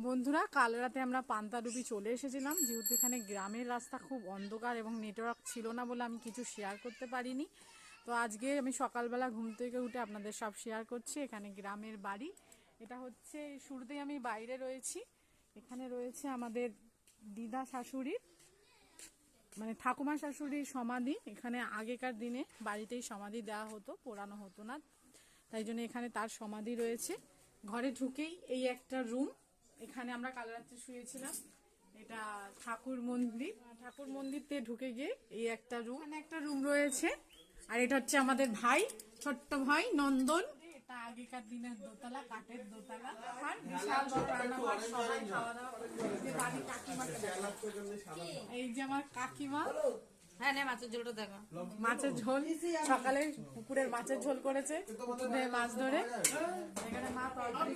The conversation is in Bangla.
বন্ধুরা, কাল রাতে আমরা পান্তাডুবি চলে এসেছিলাম, যেহেতু এখানে গ্রামের রাস্তা খুব অন্ধকার এবং নেটওয়ার্ক ছিল না বলে আমি কিছু শেয়ার করতে পারিনি। তো আজকে আমি সকালবেলা ঘুম থেকে উঠে আপনাদের সব শেয়ার করছি। এখানে গ্রামের বাড়ি, এটা হচ্ছে শুরুতেই আমি বাইরে রয়েছি। এখানে রয়েছে আমাদের দিদা শাশুড়ির মানে ঠাকুমা শাশুড়ির সমাধি। এখানে আগেকার দিনে বাড়িতেই সমাধি দেওয়া হতো, পোড়ানো হতো না, তাই জন্য এখানে তার সমাধি রয়েছে। ঘরে ঢুকেই এই একটা রুম, এখানে আমরা কাল রাত্রে শুয়েছিলাম। এটা ঠাকুর মন্দির, ঠাকুর মন্দিরতে ঢুকে গিয়ে এই একটা রুম, এখানে একটা রুম রয়েছে। আর এটা হচ্ছে আমাদের ভাই, ছোট্ট ভাই নন্দন। এটা আগেকার দিনের দোতলা, কাঠের দোতলা, আর বিশাল বড় রান্নাঘর, সবাই খাওয়া দাওয়া করতে। বাড়ি কাকিমাকে এই যে আমার কাকিমা। হ্যাঁ, মাছের ঝোলটা দেখা। মাছের ঝোল সকালে পুকুরের মাছের ঝোল করেছে, মাছ ধরে। এখানে মা তরকারি